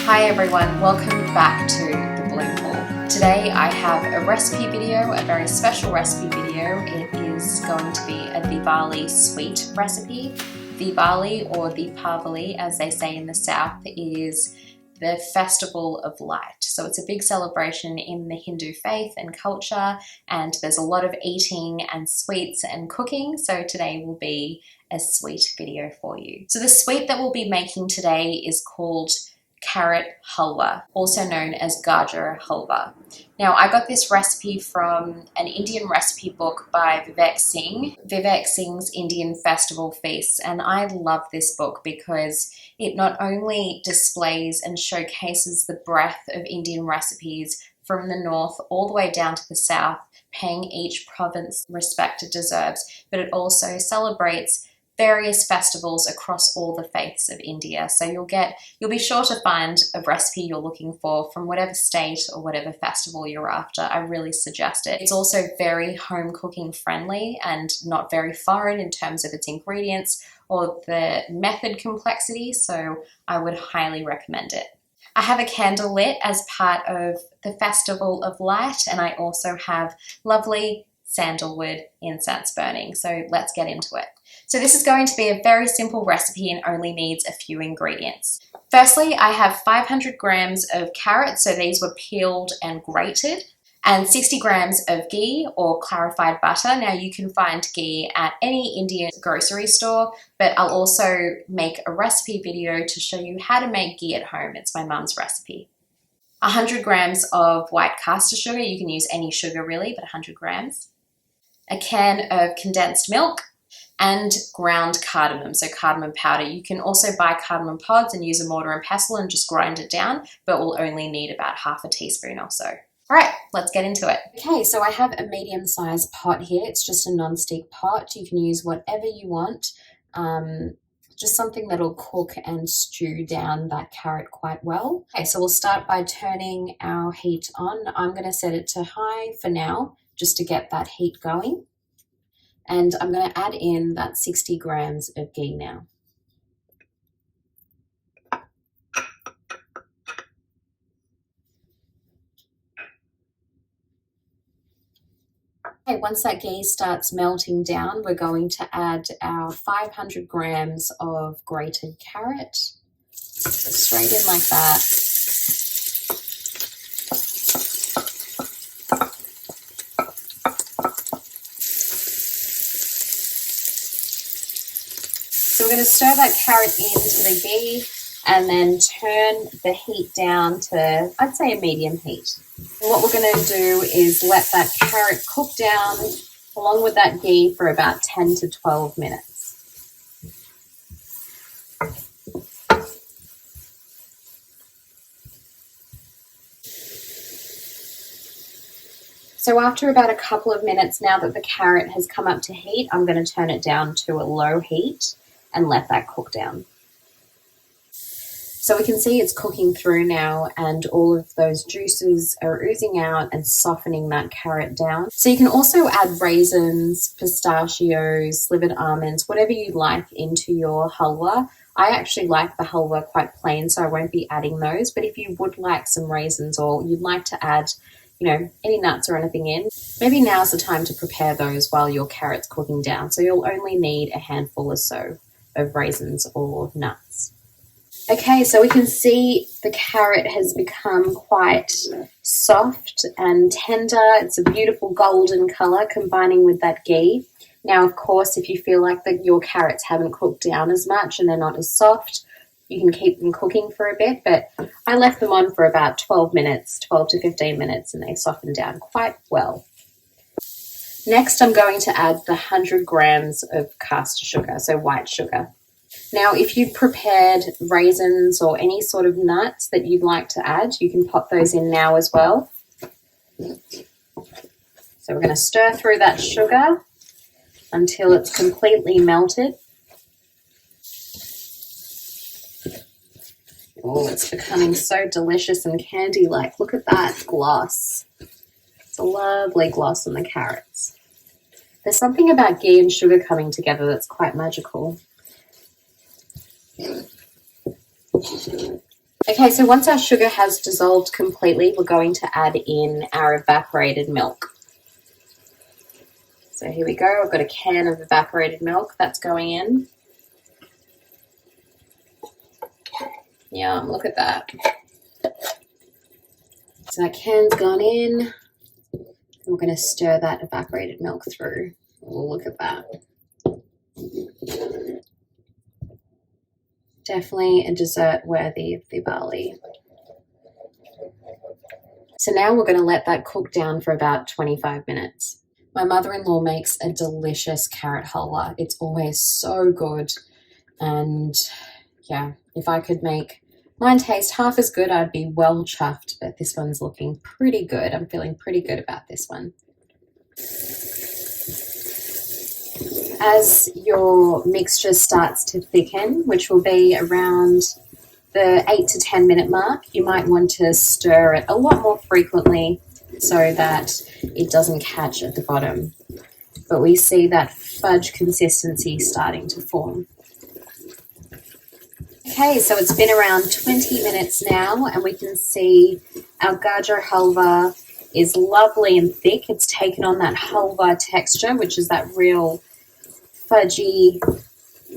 Hi everyone, welcome back to the Bloomful. Today I have a recipe video, a very special recipe video. It is going to be a Diwali sweet recipe. Diwali, or Deepavali as they say in the south, is the festival of light. So it's a big celebration in the Hindu faith and culture, and there's a lot of eating and sweets and cooking. So today will be a sweet video for you. So the sweet that we'll be making today is called carrot halwa, also known as gajar halwa. Now, I got this recipe from an Indian recipe book by Vivek Singh's Indian Festival Feasts, and I love this book because it not only displays and showcases the breadth of Indian recipes from the north all the way down to the south, paying each province respect it deserves, but it also celebrates various festivals across all the faiths of India. So you'll be sure to find a recipe you're looking for from whatever state or whatever festival you're after. I really suggest it. It's also very home cooking friendly and not very foreign in terms of its ingredients or the method complexity, so I would highly recommend it. I have a candle lit as part of the Festival of Light, and I also have lovely sandalwood incense burning. So let's get into it. So this is going to be a very simple recipe and only needs a few ingredients. Firstly, I have 500 grams of carrots, so these were peeled and grated, and 60 grams of ghee or clarified butter. Now you can find ghee at any Indian grocery store, but I'll also make a recipe video to show you how to make ghee at home. It's my mum's recipe. 100 grams of white caster sugar, you can use any sugar really, but 100 grams. A can of condensed milk, and ground cardamom, so cardamom powder. You can also buy cardamom pods and use a mortar and pestle and just grind it down, but we'll only need about half a teaspoon or so. All right, let's get into it. Okay, so I have a medium-sized pot here. It's just a non-stick pot. You can use whatever you want, just something that'll cook and stew down that carrot quite well. Okay, so we'll start by turning our heat on. I'm going to set it to high for now, just to get that heat going. And I'm going to add in that 60 grams of ghee now. Okay, once that ghee starts melting down, we're going to add our 500 grams of grated carrot. Straight in like that. So we're going to stir that carrot into the ghee and then turn the heat down to, I'd say, a medium heat. And what we're going to do is let that carrot cook down along with that ghee for about 10 to 12 minutes. So after about a couple of minutes, now that the carrot has come up to heat, I'm going to turn it down to a low heat and let that cook down. So we can see it's cooking through now and all of those juices are oozing out and softening that carrot down. So you can also add raisins, pistachios, slivered almonds, whatever you like into your halwa. I actually like the halwa quite plain, so I won't be adding those. But if you would like some raisins or you'd like to add, any nuts or anything in, maybe now's the time to prepare those while your carrot's cooking down. So you'll only need a handful or so of raisins or nuts. Okay, so we can see the carrot has become quite soft and tender. It's a beautiful golden color combining with that ghee. Now, of course, if you feel like your carrots haven't cooked down as much and they're not as soft, you can keep them cooking for a bit, but I left them on for about 12 to 15 minutes, and they softened down quite well. Next, I'm going to add the 100 grams of caster sugar, so white sugar. Now, if you've prepared raisins or any sort of nuts that you'd like to add, you can pop those in now as well. So we're going to stir through that sugar until it's completely melted. Oh, it's becoming so delicious and candy-like. Look at that gloss. It's a lovely gloss on the carrots. There's something about ghee and sugar coming together that's quite magical. Okay, so once our sugar has dissolved completely, we're going to add in our evaporated milk. So here we go, I've got a can of evaporated milk that's going in. Yum, look at that. So that can's gone in. We're going to stir that evaporated milk through. Oh, look at that. Definitely a dessert worthy of Diwali. So now we're going to let that cook down for about 25 minutes. My mother-in-law makes a delicious carrot halwa. It's always so good. And yeah, if I could make mine taste half as good, I'd be well chuffed, but this one's looking pretty good. I'm feeling pretty good about this one. As your mixture starts to thicken, which will be around the 8 to 10 minute mark, you might want to stir it a lot more frequently so that it doesn't catch at the bottom. But we see that fudge consistency starting to form. Okay, so it's been around 20 minutes now, and we can see our gajar halwa is lovely and thick. It's taken on that halwa texture, which is that real fudgy,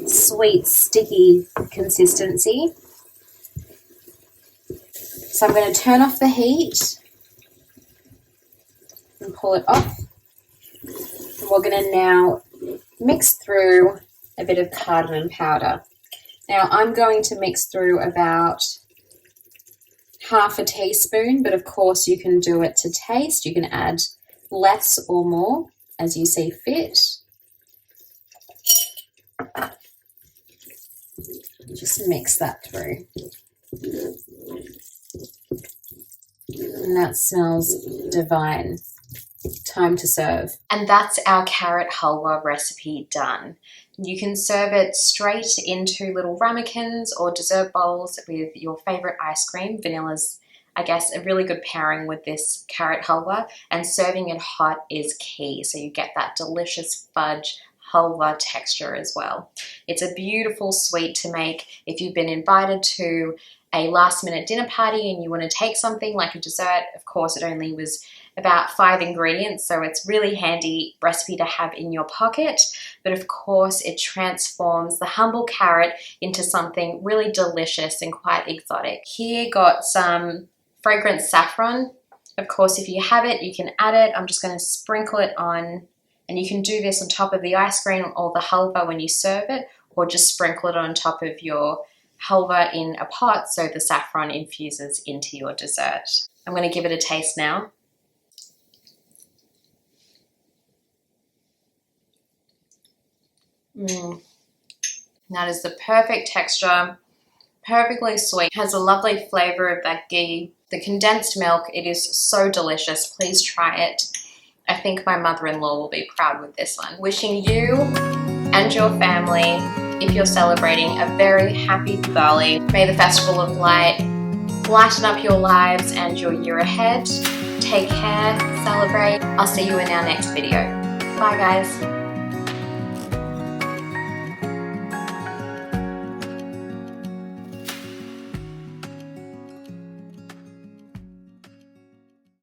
sweet, sticky consistency. So I'm going to turn off the heat and pull it off. And we're going to now mix through a bit of cardamom powder. Now I'm going to mix through about half a teaspoon, but of course you can do it to taste. You can add less or more as you see fit. Just mix that through. And that smells divine. Time to serve. And that's our carrot halwa recipe done. You can serve it straight into little ramekins or dessert bowls with your favorite ice cream. Vanilla's, I guess, a really good pairing with this carrot halwa, and serving it hot is key. So you get that delicious fudge halwa texture as well. It's a beautiful sweet to make if you've been invited to a last minute dinner party and you want to take something like a dessert. Of course, it only was about 5 ingredients, so it's really handy recipe to have in your pocket. But of course, it transforms the humble carrot into something really delicious and quite exotic. Here got some fragrant saffron. Of course, if you have it, you can add it. I'm just going to sprinkle it on, and you can do this on top of the ice cream or the halwa when you serve it, or just sprinkle it on top of your halwa in a pot so the saffron infuses into your dessert. I'm going to give it a taste now. That is the perfect texture, perfectly sweet, has a lovely flavor of that ghee. The condensed milk, it is so delicious. Please try it. I think my mother-in-law will be proud with this one. Wishing you and your family, if you're celebrating, a very happy Diwali. May the Festival of Light lighten up your lives and your year ahead. Take care, celebrate. I'll see you in our next video. Bye guys.